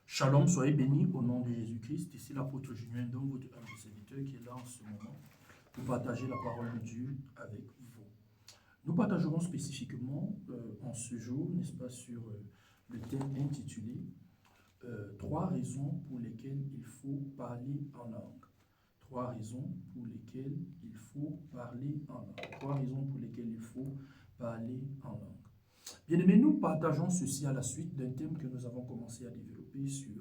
Shalom, soyez bénis au nom de Jésus-Christ. Ici l'apôtre Julien, donc votre humble serviteur qui est là en ce moment pour partager la parole de Dieu avec vous. Nous partagerons spécifiquement en ce jour, n'est-ce pas, sur le thème intitulé Trois raisons pour lesquelles il faut parler en langue. Trois raisons pour lesquelles il faut parler en langue. Trois raisons pour lesquelles il faut parler en langue. Bien-aimés, nous partageons ceci à la suite d'un thème que nous avons commencé à développer sur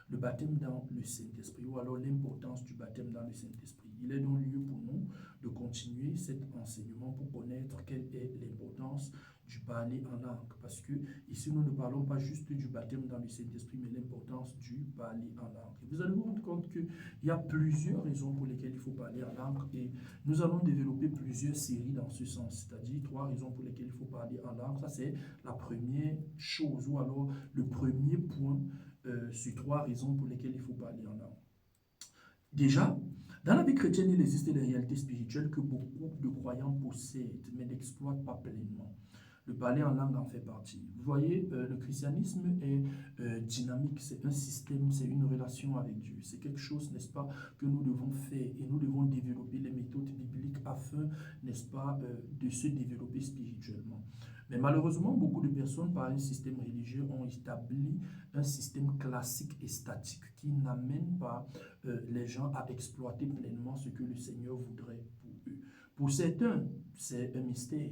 le baptême dans le Saint-Esprit, ou alors l'importance du baptême dans le Saint-Esprit. Il est donc lieu pour nous de continuer cet enseignement pour connaître quelle est l'importance du parler en langue. Parce que ici, nous ne parlons pas juste du baptême dans le Saint-Esprit, mais l'importance du parler en langue. Et vous allez vous rendre compte qu'il y a plusieurs raisons pour lesquelles il faut parler en langue, et nous allons développer plusieurs séries dans ce sens, c'est-à-dire trois raisons pour lesquelles il faut parler en langue. Ça, c'est la première chose, ou alors le premier point sur trois raisons pour lesquelles il faut parler en langue. Déjà, dans la vie chrétienne, il existe des réalités spirituelles que beaucoup de croyants possèdent, mais n'exploitent pas pleinement. Le parler en langue en fait partie. Vous voyez, le christianisme est dynamique, c'est un système, c'est une relation avec Dieu. C'est quelque chose, n'est-ce pas, que nous devons faire et nous devons développer les méthodes bibliques afin, n'est-ce pas, de se développer spirituellement. Mais malheureusement, beaucoup de personnes, par un système religieux, ont établi un système classique et statique qui n'amène pas les gens à exploiter pleinement ce que le Seigneur voudrait pour eux. Pour certains, c'est un mystère,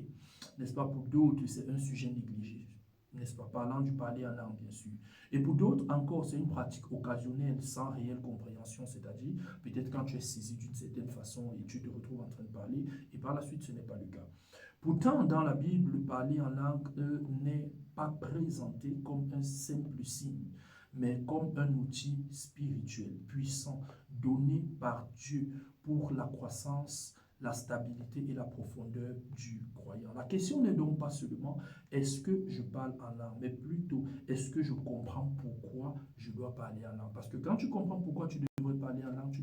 n'est-ce pas? Pour d'autres, c'est un sujet négligé, n'est-ce pas? Parlant du parler en langue, bien sûr. Et pour d'autres encore, c'est une pratique occasionnelle sans réelle compréhension, c'est-à-dire peut-être quand tu es saisi d'une certaine façon et tu te retrouves en train de parler, et par la suite, ce n'est pas le cas. Pourtant, dans la Bible, parler en langue n'est pas présenté comme un simple signe, mais comme un outil spirituel puissant donné par Dieu pour la croissance, la stabilité et la profondeur du croyant. La question n'est donc pas seulement est-ce que je parle en langue, mais plutôt est-ce que je comprends pourquoi je dois parler en langue. Parce que quand tu comprends pourquoi tu devrais parler en langue,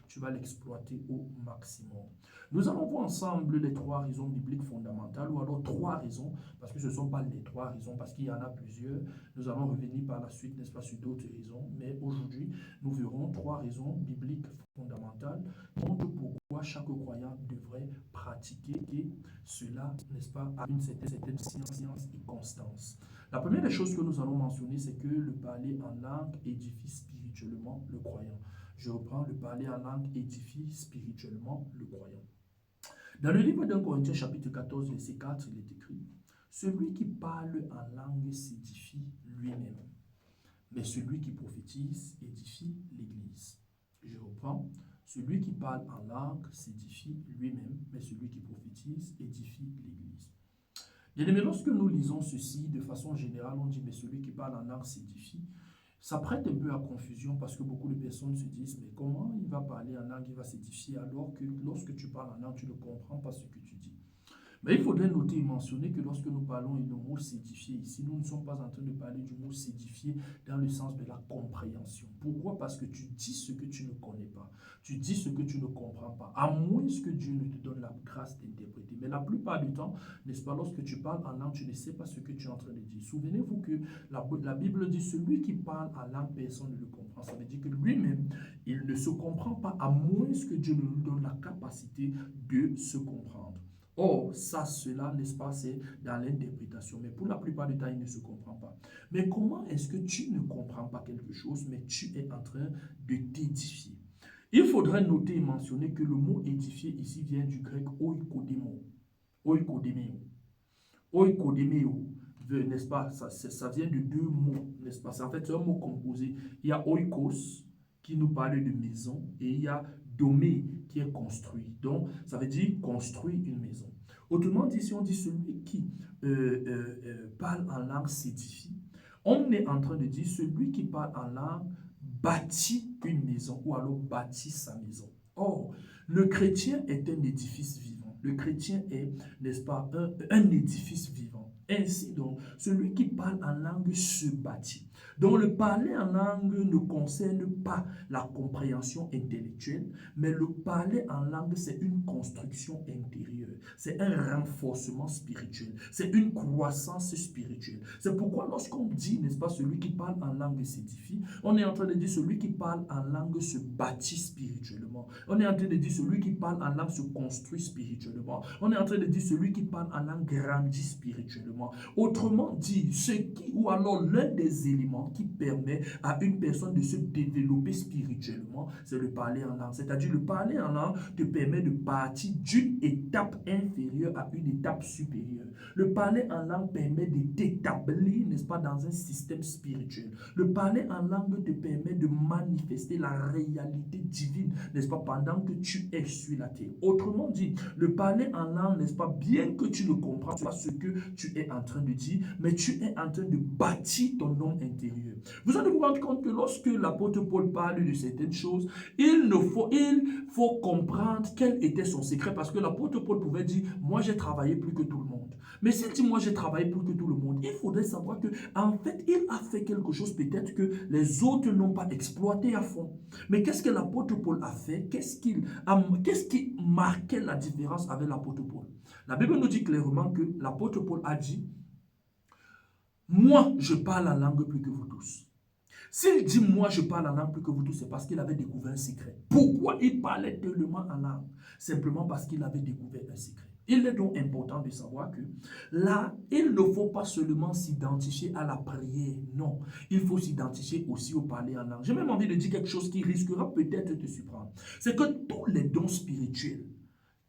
tu vas l'exploiter au maximum. Nous allons voir ensemble les trois raisons bibliques fondamentales, ou alors trois raisons, parce que ce ne sont pas les trois raisons, parce qu'il y en a plusieurs. Nous allons revenir par la suite, n'est-ce pas, sur d'autres raisons, mais aujourd'hui, nous verrons trois raisons bibliques fondamentales montrent pourquoi chaque croyant devrait pratiquer et cela, n'est-ce pas, à une certaine science et constance. La première des choses que nous allons mentionner, c'est que le parler en langue édifie spirituellement le croyant. Je reprends, le parler en langue édifie spirituellement le croyant. Dans le livre d'un Corinthiens chapitre 14, verset 4, il est écrit « Celui qui parle en langue s'édifie lui-même, mais celui qui prophétise édifie l'Église. » Je reprends « Celui qui parle en langue s'édifie lui-même, mais celui qui prophétise édifie l'Église. » Bien-aimés, lorsque nous lisons ceci, de façon générale, on dit « Mais celui qui parle en langue s'édifie », ça prête un peu à confusion parce que beaucoup de personnes se disent « Mais comment il va parler en langue, il va s'édifier alors que lorsque tu parles en langue, tu ne comprends pas ce que tu dis ?» Mais il faudrait noter et mentionner que lorsque nous parlons du mot s'édifier ici, nous ne sommes pas en train de parler du mot s'édifier dans le sens de la compréhension. Pourquoi? Parce que tu dis ce que tu ne connais pas. Tu dis ce que tu ne comprends pas, à moins que Dieu ne te donne la grâce d'interpréter. Mais la plupart du temps, n'est-ce pas, lorsque tu parles en langue, tu ne sais pas ce que tu es en train de dire. Souvenez-vous que la Bible dit celui qui parle en langue, personne ne le comprend. Ça veut dire que lui-même, il ne se comprend pas, à moins que Dieu ne lui donne la capacité de se comprendre. Or, ça, cela, n'est-ce pas, c'est dans l'interprétation. Mais pour la plupart du temps, il ne se comprend pas. Mais comment est-ce que tu ne comprends pas quelque chose, mais tu es en train de t'édifier? Il faudrait noter et mentionner que le mot édifier ici vient du grec oikodémo. Oikodéméo. Oikodéméo, n'est-ce pas, ça vient de deux mots, n'est-ce pas? En fait, c'est un mot composé. Il y a oikos, qui nous parle de maison, et il y a domé, qui est construit. Donc, ça veut dire construire une maison. Autrement dit, si on dit celui qui parle en langue s'édifie, on est en train de dire celui qui parle en langue bâtit une maison ou alors bâtit sa maison. Or, le chrétien est un édifice vivant. Le chrétien est, n'est-ce pas, un édifice vivant. Ainsi donc, celui qui parle en langue se bâtit. Donc le parler en langue ne concerne pas la compréhension intellectuelle, mais le parler en langue, c'est une construction intérieure, c'est un renforcement spirituel, c'est une croissance spirituelle. C'est pourquoi lorsqu'on dit, n'est-ce pas, celui qui parle en langue s'édifie, on est en train de dire celui qui parle en langue se bâtit spirituellement. On est en train de dire celui qui parle en langue se construit spirituellement. On est en train de dire celui qui parle en langue grandit spirituellement. Autrement dit, ce qui, ou alors l'un des éléments qui permet à une personne de se développer spirituellement, c'est le parler en langue. C'est-à-dire le parler en langue te permet de partir d'une étape inférieure à une étape supérieure. Le parler en langue permet de t'établir, n'est-ce pas, dans un système spirituel. Le parler en langue te permet de manifester la réalité divine, n'est-ce pas, pendant que tu es sur la terre. Autrement dit, le parler en langue, n'est-ce pas, bien que tu ne comprends pas ce que tu es en train de dire, mais tu es en train de bâtir ton homme intérieur. Vous allez vous rendre compte que lorsque l'apôtre Paul parle de certaines choses, il faut comprendre quel était son secret, parce que l'apôtre Paul pouvait dire, moi j'ai travaillé plus que tout le monde. Mais s'il dit, moi j'ai travaillé plus que tout le monde, il faudrait savoir que en fait, il a fait quelque chose peut-être que les autres n'ont pas exploité à fond. Mais qu'est-ce que l'apôtre Paul a fait? Qu'est-ce qui marquait la différence avec l'apôtre Paul? La Bible nous dit clairement que l'apôtre Paul a dit, moi je parle la langue plus que vous tous. S'il dit moi je parle en langue plus que vous tous, c'est parce qu'il avait découvert un secret. Pourquoi il parlait tellement en langue? Simplement parce qu'il avait découvert un secret. Il est donc important de savoir que là, il ne faut pas seulement s'identifier à la prière, non. Il faut s'identifier aussi au parler en langue. J'ai même envie de dire quelque chose qui risquera peut-être de te surprendre. C'est que tous les dons spirituels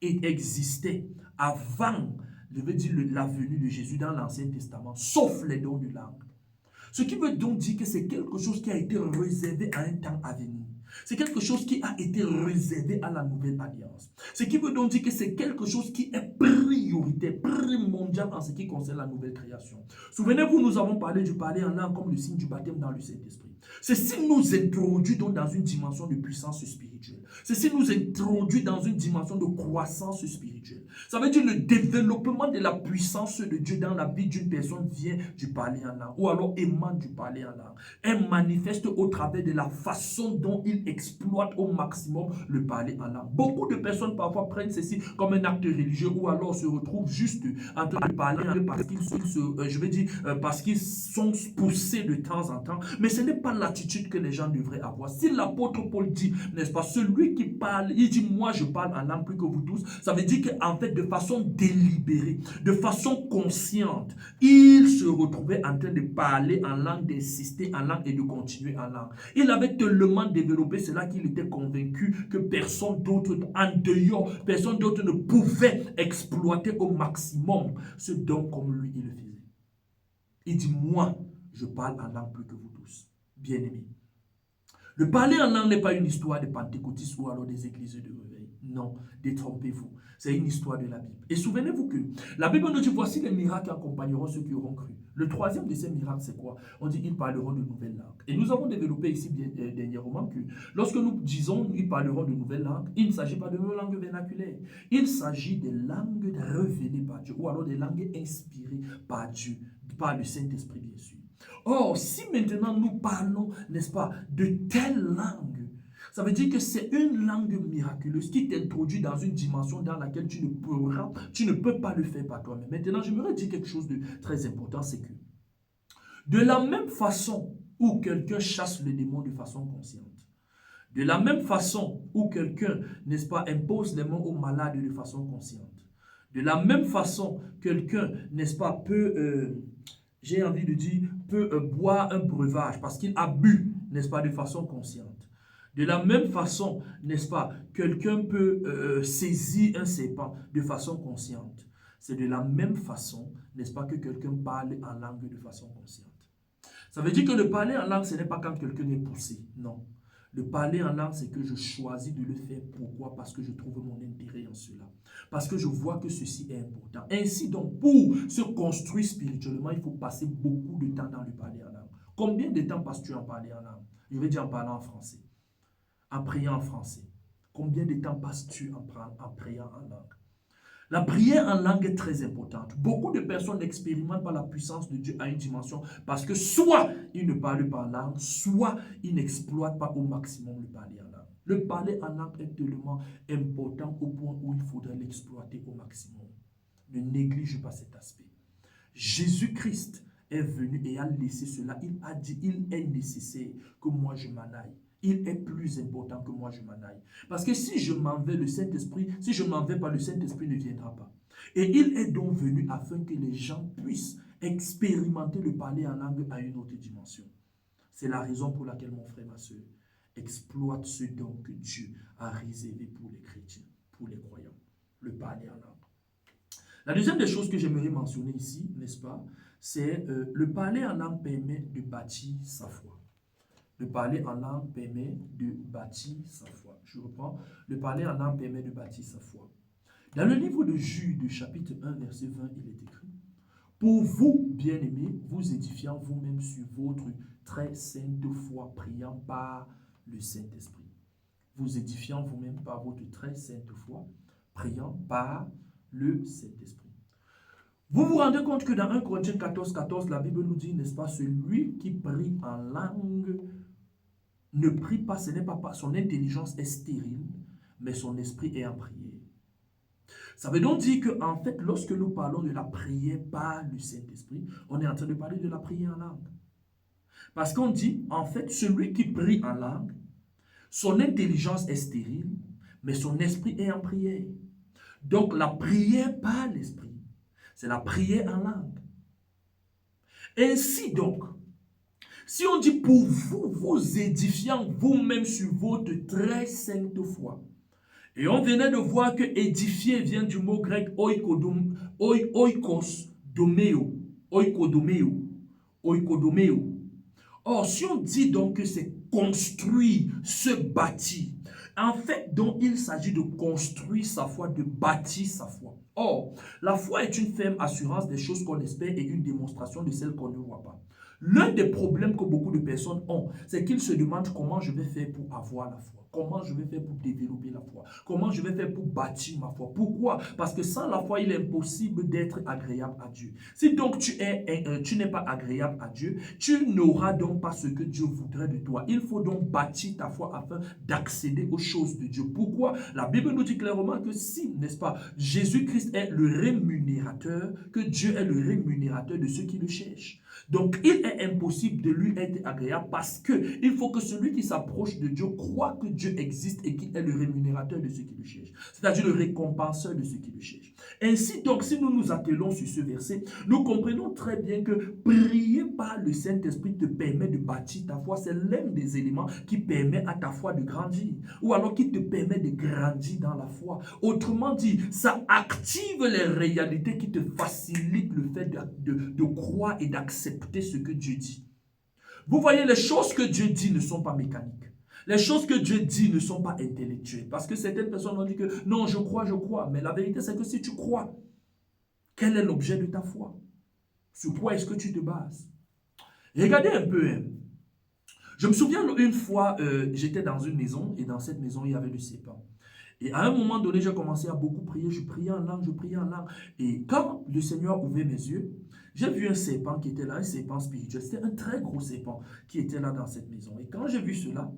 existaient avant, je veux dire, la venue de Jésus dans l'Ancien Testament, sauf les dons de langue. Ce qui veut donc dire que c'est quelque chose qui a été réservé à un temps à venir. C'est quelque chose qui a été réservé à la nouvelle alliance. Ce qui veut donc dire que c'est quelque chose qui est prioritaire, primordial en ce qui concerne la nouvelle création. Souvenez-vous, nous avons parlé du parler en langue comme le signe du baptême dans le Saint-Esprit. Ceci nous introduit donc dans une dimension de puissance spirituelle. Ceci nous introduit dans une dimension de croissance spirituelle. Ça veut dire le développement de la puissance de Dieu dans la vie d'une personne vient du parler en langue, ou alors émane du parler en langue. Elle manifeste au travers de la façon dont il exploite au maximum le parler en langue. Beaucoup de personnes parfois prennent ceci comme un acte religieux, ou alors se retrouvent juste en train de parler en langue parce qu'ils sont poussés de temps en temps. Mais ce n'est pas l'attitude que les gens devraient avoir. Si l'apôtre Paul dit, n'est-ce pas, celui qui parle, il dit moi je parle en langue plus que vous tous, ça veut dire qu'en fait de façon délibérée, de façon consciente, il se retrouvait en train de parler en langue, d'insister en langue et de continuer en langue. Il avait tellement développé cela qu'il était convaincu que personne d'autre en dehors, personne d'autre ne pouvait exploiter au maximum ce don comme lui il le faisait. Il dit moi je parle en langue plus que vous tous. Bien-aimés. Le parler en langue n'est pas une histoire de pentecôtistes ou alors des églises de réveil. Non, détrompez-vous. C'est une histoire de la Bible. Et souvenez-vous que la Bible nous dit voici les miracles qui accompagneront ceux qui auront cru. Le troisième de ces miracles, c'est quoi? On dit ils parleront de nouvelles langues. Et nous avons développé ici dernièrement que lorsque nous disons ils parleront de nouvelles langues, il ne s'agit pas de nos langues vernaculaires. Il s'agit des langues révélées par Dieu ou alors des langues inspirées par Dieu, par le Saint-Esprit bien sûr. Or, si maintenant nous parlons, n'est-ce pas, de telle langue, ça veut dire que c'est une langue miraculeuse qui t'introduit dans une dimension dans laquelle tu ne peux pas le faire par toi-même. Maintenant, j'aimerais dire quelque chose de très important, c'est que de la même façon où quelqu'un chasse le démon de façon consciente, de la même façon où quelqu'un, n'est-ce pas, impose les mains aux malades de façon consciente, de la même façon, quelqu'un, n'est-ce pas, peut... j'ai envie de dire, peut boire un breuvage parce qu'il a bu, n'est-ce pas, de façon consciente. De la même façon, n'est-ce pas, quelqu'un peut saisir un serpent de façon consciente. C'est de la même façon, n'est-ce pas, que quelqu'un parle en langue de façon consciente. Ça veut dire que le parler en langue, ce n'est pas quand quelqu'un est poussé, non. Le parler en langue, c'est que je choisis de le faire. Pourquoi? Parce que je trouve mon intérêt en cela. Parce que je vois que ceci est important. Ainsi donc, pour se construire spirituellement, il faut passer beaucoup de temps dans le parler en langue. Combien de temps passes-tu en parler en langue? Je vais dire en parlant en français. En priant en français. Combien de temps passes-tu en priant en langue? La prière en langue est très importante. Beaucoup de personnes n'expérimentent pas la puissance de Dieu à une dimension parce que soit ils ne parlent pas en langue, soit ils n'exploitent pas au maximum le parler en langue. Le parler en langue est tellement important au point où il faudrait l'exploiter au maximum. Ne néglige pas cet aspect. Jésus-Christ est venu et a laissé cela. Il a dit, il est nécessaire que moi je m'en aille. Il est plus important que moi je m'en aille. Parce que si je m'en vais, le Saint-Esprit, si je ne m'en vais pas, le Saint-Esprit ne viendra pas. Et il est donc venu afin que les gens puissent expérimenter le parler en langue à une autre dimension. C'est la raison pour laquelle, mon frère, ma soeur, exploite ce don que Dieu a réservé pour les chrétiens, pour les croyants, le parler en langue. La deuxième des choses que j'aimerais mentionner ici, n'est-ce pas, c'est le parler en langue permet de bâtir sa foi. Le parler en langue permet de bâtir sa foi. Je reprends. Le parler en langue permet de bâtir sa foi. Dans le livre de Jude, chapitre 1, verset 20, il est écrit: pour vous, bien-aimés, vous édifiant vous-même sur votre très sainte foi, priant par le Saint-Esprit. Vous édifiant vous-même par votre très sainte foi, priant par le Saint-Esprit. Vous vous rendez compte que dans 1 Corinthiens 14, 14, la Bible nous dit, n'est-ce pas, celui qui prie en langue ne prie pas, ce n'est pas son intelligence est stérile, mais son esprit est en prière. Ça veut donc dire qu'en fait, lorsque nous parlons de la prière par le Saint-Esprit, on est en train de parler de la prière en langue. Parce qu'on dit, en fait, celui qui prie en langue, son intelligence est stérile, mais son esprit est en prière. Donc, la prière par l'esprit, c'est la prière en langue. Ainsi donc, si on dit pour vous, vous édifiant vous-même sur votre très sainte foi, et on venait de voir que édifier vient du mot grec oikodomeo. Or, si on dit donc que c'est construire, se bâtir, en fait, donc il s'agit de construire sa foi, de bâtir sa foi. Or, la foi est une ferme assurance des choses qu'on espère et une démonstration de celles qu'on ne voit pas. L'un des problèmes que beaucoup de personnes ont, c'est qu'ils se demandent comment je vais faire pour avoir la foi. Comment je vais faire pour développer la foi? Comment je vais faire pour bâtir ma foi? Pourquoi? Parce que sans la foi, il est impossible d'être agréable à Dieu. Si donc tu n'es pas agréable à Dieu, tu n'auras donc pas ce que Dieu voudrait de toi. Il faut donc bâtir ta foi afin d'accéder aux choses de Dieu. Pourquoi? La Bible nous dit clairement que si, n'est-ce pas, Jésus-Christ est le rémunérateur, que Dieu est le rémunérateur de ceux qui le cherchent. Donc, il est impossible de lui être agréable parce qu'il faut que celui qui s'approche de Dieu croit que Dieu existe et qu'il est le rémunérateur de ceux qui le cherchent. C'est-à-dire le récompenseur de ceux qui le cherchent. Ainsi donc, si nous nous attelons sur ce verset, nous comprenons très bien que prier par le Saint-Esprit te permet de bâtir ta foi. C'est l'un des éléments qui permet à ta foi de grandir. Ou alors qui te permet de grandir dans la foi. Autrement dit, ça active les réalités qui te facilitent le fait de croire et d'accepter ce que Dieu dit. Vous voyez, les choses que Dieu dit ne sont pas mécaniques. Les choses que Dieu dit ne sont pas intellectuelles. Parce que certaines personnes ont dit que non, je crois. Mais la vérité, c'est que si tu crois, quel est l'objet de ta foi? Sur quoi est-ce que tu te bases? Regardez un peu. Je me souviens une fois, j'étais dans une maison et dans cette maison, il y avait du serpent. Et à un moment donné, j'ai commencé à beaucoup prier. Je priais en langue. Et quand le Seigneur ouvrait mes yeux, j'ai vu un serpent qui était là, un serpent spirituel. C'était un très gros serpent qui était là dans cette maison. Et quand j'ai vu cela,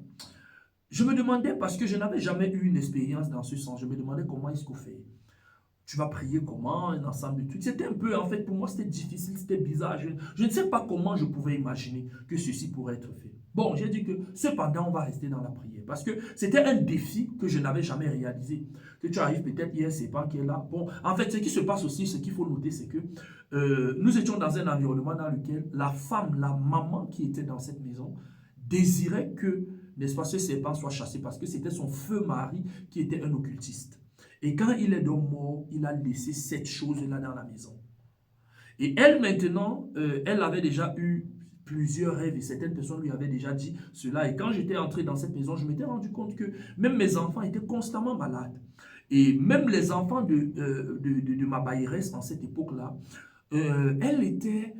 je me demandais, parce que je n'avais jamais eu une expérience dans ce sens, je me demandais comment est-ce qu'on fait. Tu vas prier comment, un ensemble de trucs. C'était un peu, en fait, pour moi, c'était difficile, c'était bizarre. Je ne sais pas comment je pouvais imaginer que ceci pourrait être fait. Bon, j'ai dit que cependant, on va rester dans la prière. Parce que c'était un défi que je n'avais jamais réalisé. Que tu arrives peut-être, il y a un serpent qui est là. Bon, en fait, ce qui se passe aussi, ce qu'il faut noter, c'est que nous étions dans un environnement dans lequel la femme, la maman qui était dans cette maison, désirait que, n'est-ce pas, ce serpent soit chassé parce que c'était son feu mari qui était un occultiste. Et quand il est donc mort, il a laissé cette chose-là dans la maison. Et elle, maintenant, elle avait déjà eu plusieurs rêves et certaines personnes lui avaient déjà dit cela. Et quand j'étais entré dans cette maison, je m'étais rendu compte que même mes enfants étaient constamment malades. Et même les enfants de ma bailleresse en cette époque-là, elle était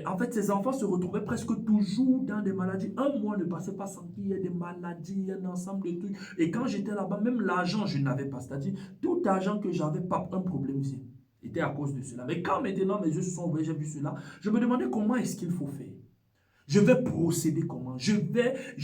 En fait, ces enfants se retrouvaient presque toujours dans des maladies. Un mois ne passait pas sans qu'il y ait des maladies, un ensemble de trucs. Et quand j'étais là-bas, même l'argent, je n'avais pas. C'est-à-dire, tout argent que j'avais, pas un problème ici. Était à cause de cela. Mais quand maintenant mes yeux se sont ouverts, j'ai vu cela, je me demandais comment est-ce qu'il faut faire. Je vais procéder comment? Je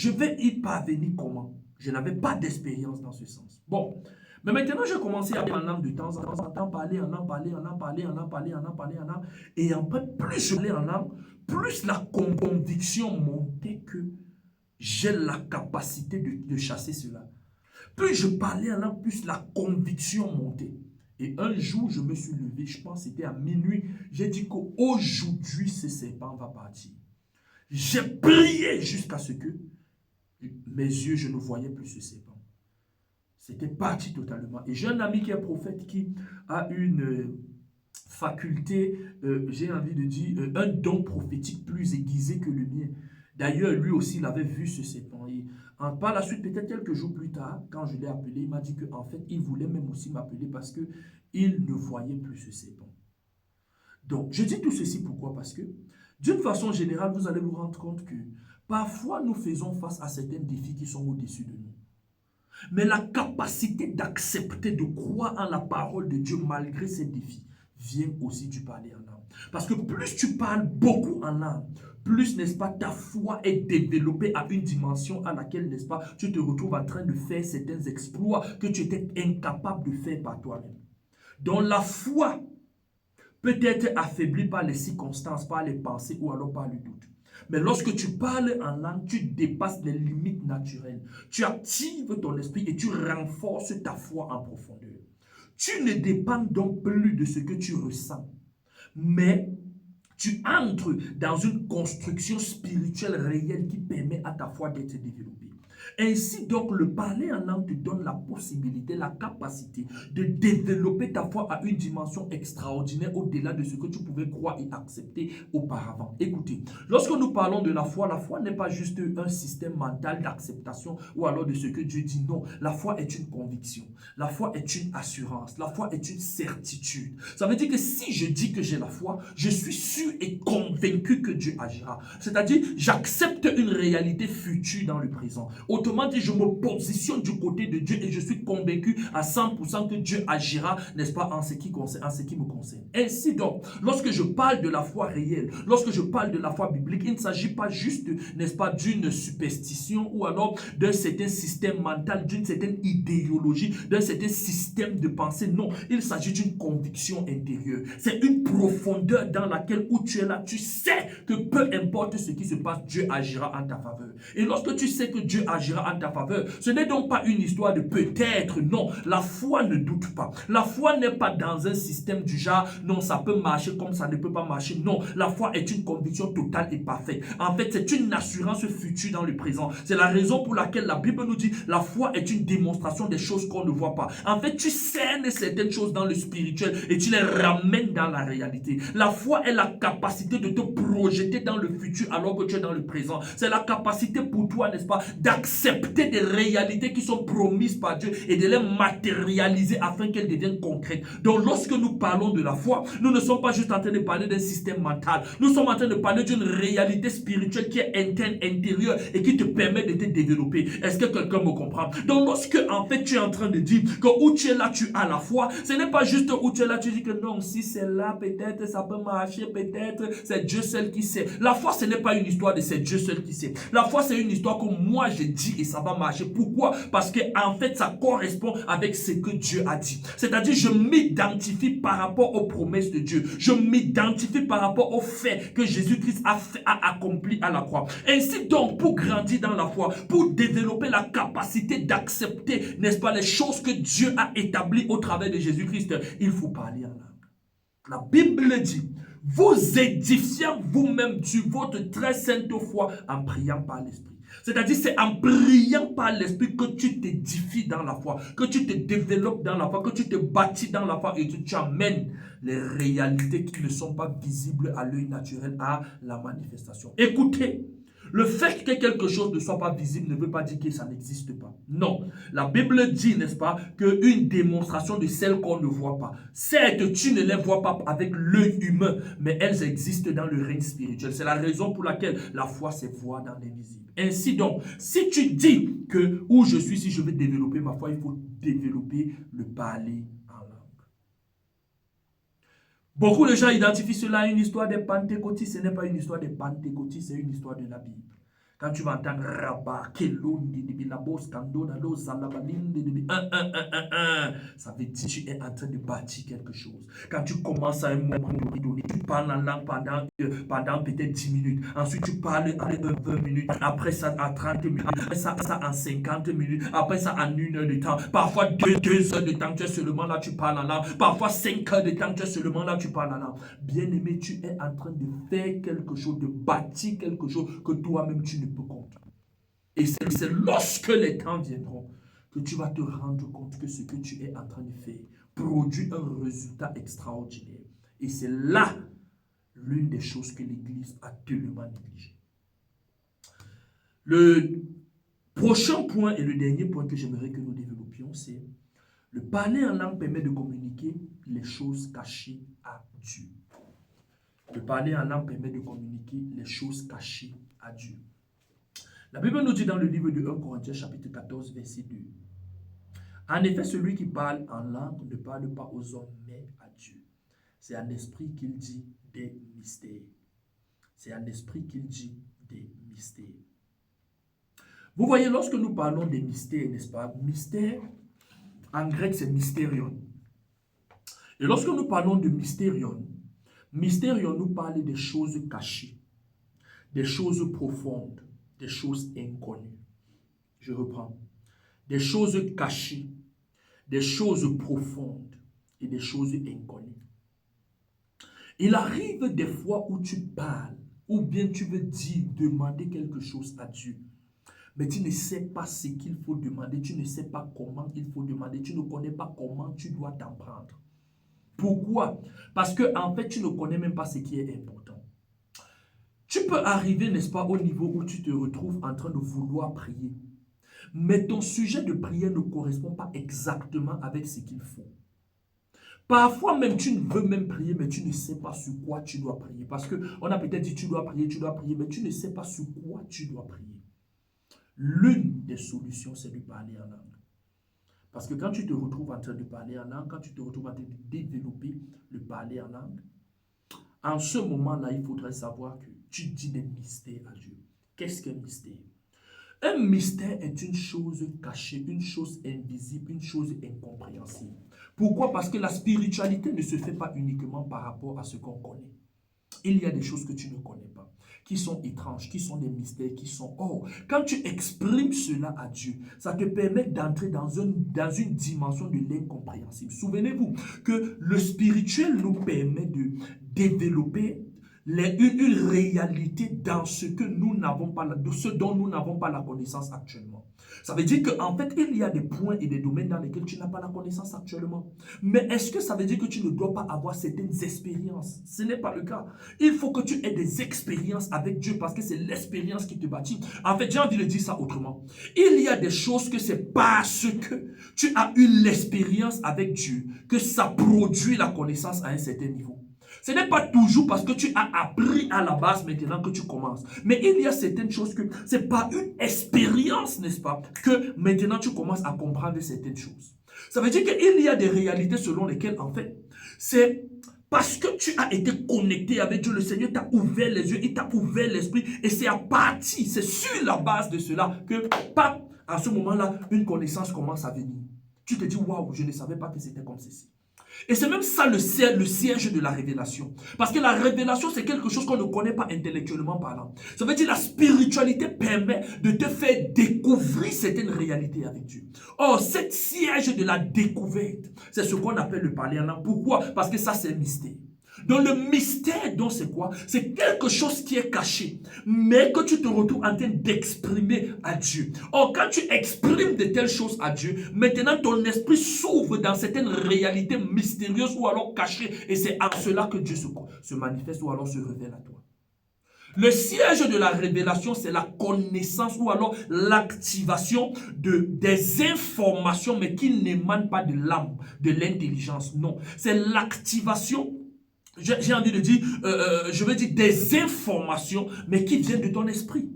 vais y parvenir comment? Je n'avais pas d'expérience dans ce sens. Bon, mais maintenant j'ai commencé à parler en langue de temps en temps, parler en langue, parler en langue, parler en langue, parler en langue, parler en langue. Et en fait, plus je parlais en langue, plus la conviction montait que j'ai la capacité de chasser cela. Plus je parlais en langue, plus la conviction montait. Et un jour, je me suis levé, je pense que c'était à minuit, j'ai dit qu'aujourd'hui, ce serpent va partir. J'ai prié jusqu'à ce que mes yeux, je ne voyais plus ce serpent. C'était parti totalement. Et j'ai un ami qui est prophète qui a une faculté, j'ai envie de dire, un don prophétique plus aiguisé que le mien. D'ailleurs, lui aussi, il avait vu ce serpent. Et par la suite, peut-être quelques jours plus tard, quand je l'ai appelé, il m'a dit qu'en fait, il voulait même aussi m'appeler parce qu'il ne voyait plus ce serpent. Donc, je dis tout ceci pourquoi? Parce que, d'une façon générale, vous allez vous rendre compte que parfois, nous faisons face à certains défis qui sont au-dessus de nous. Mais la capacité d'accepter, de croire en la parole de Dieu malgré ces défis, vient aussi du parler en langue. Parce que plus tu parles beaucoup en langue, plus, n'est-ce pas, ta foi est développée à une dimension à laquelle, n'est-ce pas, tu te retrouves en train de faire certains exploits que tu étais incapable de faire par toi-même. Donc la foi peut être affaiblie par les circonstances, par les pensées ou alors par le doute. Mais lorsque tu parles en langue, tu dépasses les limites naturelles. Tu actives ton esprit et tu renforces ta foi en profondeur. Tu ne dépends donc plus de ce que tu ressens, mais tu entres dans une construction spirituelle réelle qui permet à ta foi d'être développée. Ainsi donc, le parler en langue te donne la possibilité, la capacité de développer ta foi à une dimension extraordinaire au-delà de ce que tu pouvais croire et accepter auparavant. Écoutez, lorsque nous parlons de la foi n'est pas juste un système mental d'acceptation ou alors de ce que Dieu dit. Non, la foi est une conviction. La foi est une assurance. La foi est une certitude. Ça veut dire que si je dis que j'ai la foi, je suis sûr et convaincu que Dieu agira. C'est-à-dire, j'accepte une réalité future dans le présent. Autrement dit, je me positionne du côté de Dieu et je suis convaincu à 100% que Dieu agira, n'est-ce pas, en ce qui me concerne. Ainsi donc, lorsque je parle de la foi réelle, lorsque je parle de la foi biblique, il ne s'agit pas juste, n'est-ce pas, d'une superstition ou alors d'un certain système mental, d'une certaine idéologie, d'un certain système de pensée. Non, il s'agit d'une conviction intérieure. C'est une profondeur dans laquelle où tu es là, tu sais que peu importe ce qui se passe, Dieu agira en ta faveur. Et lorsque tu sais que Dieu agira en ta faveur, ce n'est donc pas une histoire de peut-être, non. La foi ne doute pas. La foi n'est pas dans un système du genre, non, ça peut marcher comme ça ne peut pas marcher. Non, la foi est une conviction totale et parfaite. En fait, c'est une assurance future dans le présent. C'est la raison pour laquelle la Bible nous dit, la foi est une démonstration des choses qu'on ne voit pas. En fait, tu cernes certaines choses dans le spirituel et tu les ramènes dans la réalité. La foi est la capacité de te projeter dans le futur alors que tu es dans le présent. C'est la capacité pour toi, n'est-ce pas, d'accepter des réalités qui sont promises par Dieu et de les matérialiser afin qu'elles deviennent concrètes. Donc lorsque nous parlons de la foi, nous ne sommes pas juste en train de parler d'un système mental. Nous sommes en train de parler d'une réalité spirituelle qui est interne, intérieure et qui te permet de te développer. Est-ce que quelqu'un me comprend? Donc lorsque en fait tu es en train de dire que où tu es là, tu as la foi, ce n'est pas juste où tu es là, tu dis que non, si c'est là, peut-être ça peut marcher, peut-être c'est Dieu seul qui sait. La foi, ce n'est pas une histoire de c'est Dieu seul qui sait. La foi, c'est une histoire que moi je dis et ça va marcher. Pourquoi? Parce que en fait, ça correspond avec ce que Dieu a dit. C'est-à-dire, je m'identifie par rapport aux promesses de Dieu. Je m'identifie par rapport au fait que Jésus-Christ a accompli à la croix. Ainsi donc, pour grandir dans la foi, pour développer la capacité d'accepter, n'est-ce pas, les choses que Dieu a établies au travers de Jésus-Christ, il faut parler en langue. La Bible dit, vous édifiez vous-même sur votre très sainte foi en priant par l'Esprit. C'est-à-dire, c'est en priant par l'Esprit que tu t'édifies dans la foi, que tu te développes dans la foi, que tu te bâtis dans la foi et que tu amènes les réalités qui ne sont pas visibles à l'œil naturel à la manifestation. Écoutez, Le fait que quelque chose ne soit pas visible ne veut pas dire que ça n'existe pas. Non. La Bible dit, n'est-ce pas, qu'une démonstration de celles qu'on ne voit pas. Certes, tu ne les vois pas avec l'œil humain, mais elles existent dans le règne spirituel. C'est la raison pour laquelle la foi se voit dans l'invisible. Ainsi donc, si tu dis que où je suis, si je veux développer ma foi, il faut développer le parler en langue. Beaucoup de gens identifient cela à une histoire des pentecôtistes. Ce n'est pas une histoire des pentecôtistes, c'est une histoire de la Bible. Quand tu vas entendre Rabat, Kelon, Labos, Kando, Nalo, Zalabalim, ça veut dire que tu es en train de bâtir quelque chose. Quand tu commences à un moment donné, tu parles en langue pendant peut-être 10 minutes. Ensuite, tu parles en 20 minutes. Après ça, à 30 minutes. Après ça en 50 minutes. Après ça, en 1 heure de temps. Parfois, 2 heures de temps, tu es seulement là, tu parles en langue. Parfois, 5 heures de temps, tu es seulement là, tu parles en langue. Bien-aimé, tu es en train de faire quelque chose, de bâtir quelque chose que toi-même, tu ne peux comprendre. Et c'est lorsque les temps viendront que tu vas te rendre compte que ce que tu es en train de faire produit un résultat extraordinaire. Et c'est là l'une des choses que l'Église a tellement négligée. Le prochain point et le dernier point que j'aimerais que nous développions, c'est le parler en langue permet de communiquer les choses cachées à Dieu. Le parler en langue permet de communiquer les choses cachées à Dieu. La Bible nous dit dans le livre de 1 Corinthiens chapitre 14 verset 2. En effet, celui qui parle en langue ne parle pas aux hommes mais à Dieu. C'est en esprit qu'il dit des mystères. C'est en esprit qu'il dit des mystères. Vous voyez, lorsque nous parlons des mystères, n'est-ce pas? Mystère, en grec, c'est mystérion. Et lorsque nous parlons de mystérion, nous parle des choses cachées, des choses profondes, des choses inconnues. Je reprends. Des choses cachées, des choses profondes et des choses inconnues. Il arrive des fois où tu parles, ou bien tu veux dire, demander quelque chose à Dieu. Mais tu ne sais pas ce qu'il faut demander, tu ne sais pas comment il faut demander, tu ne connais pas comment tu dois t'en prendre. Pourquoi? Parce que en fait, tu ne connais même pas ce qui est important. Tu peux arriver, n'est-ce pas, au niveau où tu te retrouves en train de vouloir prier. Mais ton sujet de prière ne correspond pas exactement avec ce qu'il faut. Parfois même, tu veux même prier, mais tu ne sais pas sur quoi tu dois prier. Parce qu'on a peut-être dit tu dois prier, mais tu ne sais pas sur quoi tu dois prier. L'une des solutions, c'est de parler en langue. Parce que quand tu te retrouves en train de parler en langue, quand tu te retrouves en train de développer le parler en langue, en ce moment-là, il faudrait savoir que tu dis des mystères à Dieu. Qu'est-ce qu'un mystère? Un mystère est une chose cachée, une chose invisible, une chose incompréhensible. Pourquoi? Parce que la spiritualité ne se fait pas uniquement par rapport à ce qu'on connaît. Il y a des choses que tu ne connais pas, qui sont étranges, qui sont des mystères, qui sont hors. Quand tu exprimes cela à Dieu, ça te permet d'entrer dans une dimension de l'incompréhensible. Souvenez-vous que le spirituel nous permet de développer une réalité dans ce que nous n'avons pas, ce dont nous n'avons pas la connaissance actuellement. Ça veut dire qu'en fait, il y a des points et des domaines dans lesquels tu n'as pas la connaissance actuellement. Mais est-ce que ça veut dire que tu ne dois pas avoir certaines expériences? Ce n'est pas le cas. Il faut que tu aies des expériences avec Dieu parce que c'est l'expérience qui te bâtit. En fait, j'ai envie de dire ça autrement. Il y a des choses que c'est parce que tu as eu l'expérience avec Dieu que ça produit la connaissance à un certain niveau. Ce n'est pas toujours parce que tu as appris à la base maintenant que tu commences. Mais il y a certaines choses que c'est pas une expérience, n'est-ce pas, que maintenant tu commences à comprendre certaines choses. Ça veut dire qu'il y a des réalités selon lesquelles, en fait, c'est parce que tu as été connecté avec Dieu, le Seigneur t'a ouvert les yeux, il t'a ouvert l'esprit. Et c'est à partir, c'est sur la base de cela que, à ce moment-là, une connaissance commence à venir. Tu te dis, waouh, je ne savais pas que c'était comme ceci. Et c'est même ça le siège de la révélation. Parce que la révélation, c'est quelque chose qu'on ne connaît pas intellectuellement parlant. Ça veut dire que la spiritualité permet de te faire découvrir certaines réalités avec Dieu. Or, cette siège de la découverte, c'est ce qu'on appelle le parler en langue. Pourquoi? Parce que ça, c'est un mystère. Donc le mystère, donc c'est quoi? C'est quelque chose qui est caché, mais que tu te retrouves en train d'exprimer à Dieu. Or, quand tu exprimes de telles choses à Dieu, maintenant ton esprit s'ouvre dans certaines réalités mystérieuses ou alors cachées, et c'est en cela que Dieu se manifeste ou alors se révèle à toi. Le siège de la révélation, c'est la connaissance ou alors l'activation des informations, mais qui n'émanent pas de l'âme, de l'intelligence. Non, c'est l'activation, j'ai envie de dire, je veux dire des informations, mais qui viennent de ton esprit.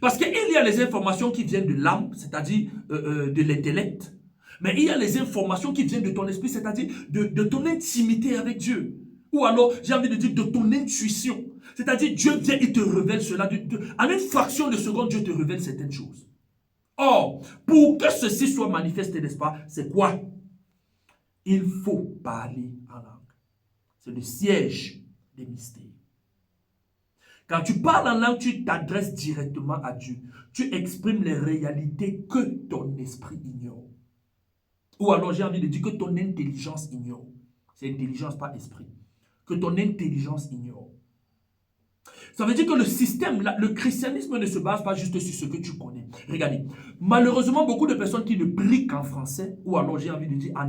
Parce qu'il y a les informations qui viennent de l'âme, c'est-à-dire de l'intellect, mais il y a les informations qui viennent de ton esprit, c'est-à-dire de ton intimité avec Dieu. Ou alors, j'ai envie de dire de ton intuition. C'est-à-dire, Dieu vient et te révèle cela. En une fraction de seconde, Dieu te révèle certaines choses. Or, pour que ceci soit manifesté, n'est-ce pas, c'est quoi? Il faut parler en langue. C'est le siège des mystères. Quand tu parles en langue, tu t'adresses directement à Dieu. Tu exprimes les réalités que ton esprit ignore. Ou alors, j'ai envie de dire que ton intelligence ignore. C'est intelligence, pas esprit. Que ton intelligence ignore. Ça veut dire que le système, le christianisme ne se base pas juste sur ce que tu connais. Regardez, malheureusement, beaucoup de personnes qui ne prient qu'en français, ou alors j'ai envie de dire en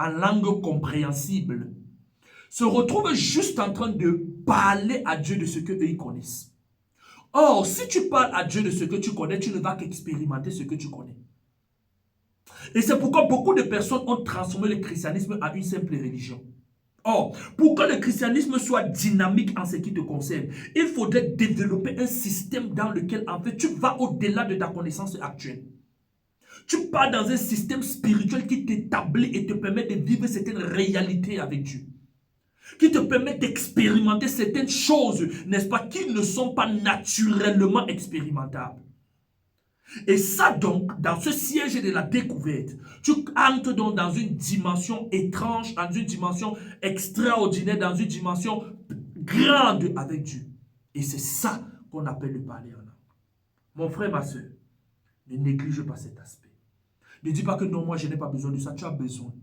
langue compréhensible, se retrouvent juste en train de parler à Dieu de ce qu'eux ils connaissent. Or, si tu parles à Dieu de ce que tu connais, tu ne vas qu'expérimenter ce que tu connais. Et c'est pourquoi beaucoup de personnes ont transformé le christianisme en une simple religion. Or, pour que le christianisme soit dynamique en ce qui te concerne, il faudrait développer un système dans lequel, en fait, tu vas au-delà de ta connaissance actuelle. Tu pars dans un système spirituel qui t'établit et te permet de vivre certaines réalités avec Dieu. Qui te permet d'expérimenter certaines choses, n'est-ce pas, qui ne sont pas naturellement expérimentables. Et ça donc, dans ce siège de la découverte, tu entres donc dans une dimension étrange, dans une dimension extraordinaire, dans une dimension grande avec Dieu. Et c'est ça qu'on appelle le parler en langue. Mon frère, ma soeur, ne néglige pas cet aspect. Ne dis pas que non, moi je n'ai pas besoin de ça, tu as besoin.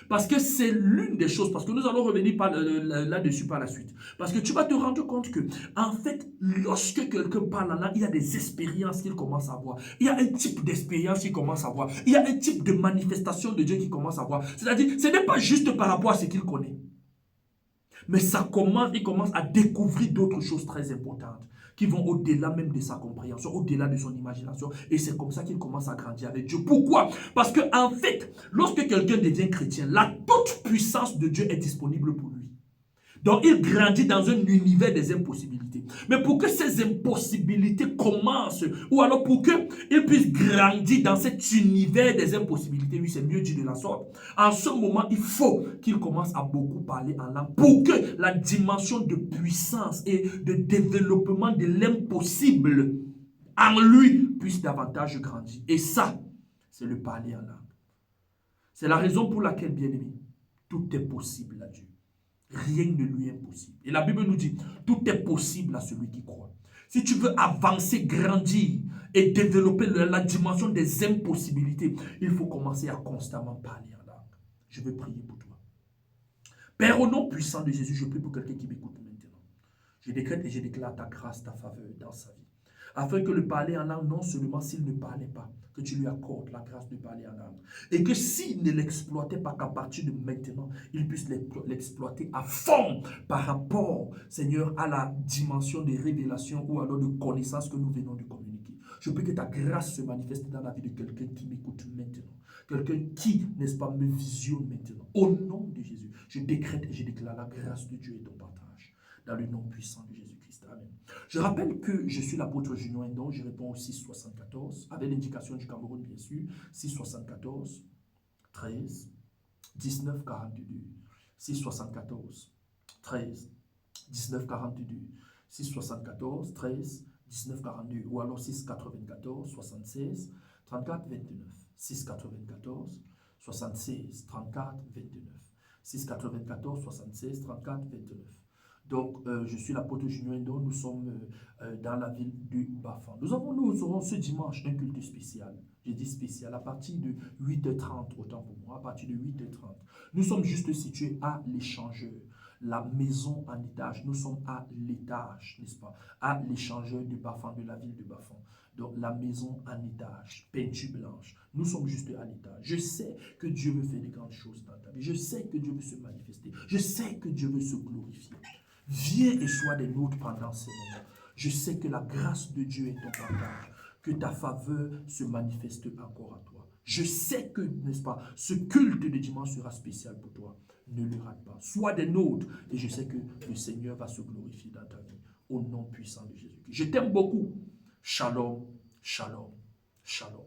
Parce que c'est l'une des choses, parce que nous allons revenir là-dessus par la suite. Parce que tu vas te rendre compte que, en fait, lorsque quelqu'un parle en langue, il y a des expériences qu'il commence à avoir. Il y a un type d'expérience qu'il commence à avoir. Il y a un type de manifestation de Dieu qu'il commence à avoir. C'est-à-dire, ce n'est pas juste par rapport à ce qu'il connaît. Mais il commence à découvrir d'autres choses très importantes qui vont au-delà même de sa compréhension, au-delà de son imagination. Et c'est comme ça qu'il commence à grandir avec Dieu. Pourquoi? Parce que en fait, lorsque quelqu'un devient chrétien, la toute puissance de Dieu est disponible pour lui. Donc, il grandit dans un univers des impossibilités. Mais pour que ces impossibilités commencent, ou alors pour qu'il puisse grandir dans cet univers des impossibilités, oui, c'est mieux dit de la sorte, en ce moment, il faut qu'il commence à beaucoup parler en langue pour que la dimension de puissance et de développement de l'impossible en lui puisse davantage grandir. Et ça, c'est le parler en langue. C'est la raison pour laquelle, bien aimé, tout est possible à Dieu. Rien ne lui est impossible. Et la Bible nous dit, tout est possible à celui qui croit. Si tu veux avancer, grandir et développer la dimension des impossibilités, il faut commencer à constamment parler en langue. Je veux prier pour toi. Père, au nom puissant de Jésus, je prie pour quelqu'un qui m'écoute maintenant. Je décrète et je déclare ta grâce, ta faveur dans sa vie. Afin que le parler en langue, non seulement s'il ne parlait pas, que tu lui accordes la grâce de parler en langue. Et que s'il ne l'exploitait pas qu'à partir de maintenant, il puisse l'exploiter à fond par rapport, Seigneur, à la dimension de révélation ou alors de connaissance que nous venons de communiquer. Je prie que ta grâce se manifeste dans la vie de quelqu'un qui m'écoute maintenant. Quelqu'un qui, n'est-ce pas, me visionne maintenant. Au nom de Jésus, je décrète et je déclare la grâce de Dieu et ton partage. Dans le nom puissant de Jésus-Christ. Amen. Je rappelle que je suis l'apôtre Junior Indon, je réponds au 674, avec l'indication du Cameroun bien sûr, 674 13 19 42, 674 13 19 42, 674 13 19 42, ou alors 694 76 34 29, 694 76 34 29, 694 76 34 29. Donc, je suis l'apôtre Junior Indon, nous sommes dans la ville du Bafang. Nous aurons ce dimanche un culte spécial. Je dis spécial, à partir de 8h30, autant pour moi, à partir de 8h30. Nous sommes juste situés à l'échangeur, la maison en étage. Nous sommes à l'étage, n'est-ce pas? À l'échangeur du Bafang, de la ville de Bafang. Donc, la maison en étage, peinture blanche. Nous sommes juste à l'étage. Je sais que Dieu veut faire de grandes choses dans ta vie. Je sais que Dieu veut se manifester. Je sais que Dieu veut se glorifier. Viens et sois des nôtres pendant ces moments. Je sais que la grâce de Dieu est ton partage, que ta faveur se manifeste encore à toi. Je sais que, n'est-ce pas, ce culte de dimanche sera spécial pour toi. Ne le rate pas. Sois des nôtres et je sais que le Seigneur va se glorifier dans ta vie. Au nom puissant de Jésus. Je t'aime beaucoup. Shalom, shalom, shalom.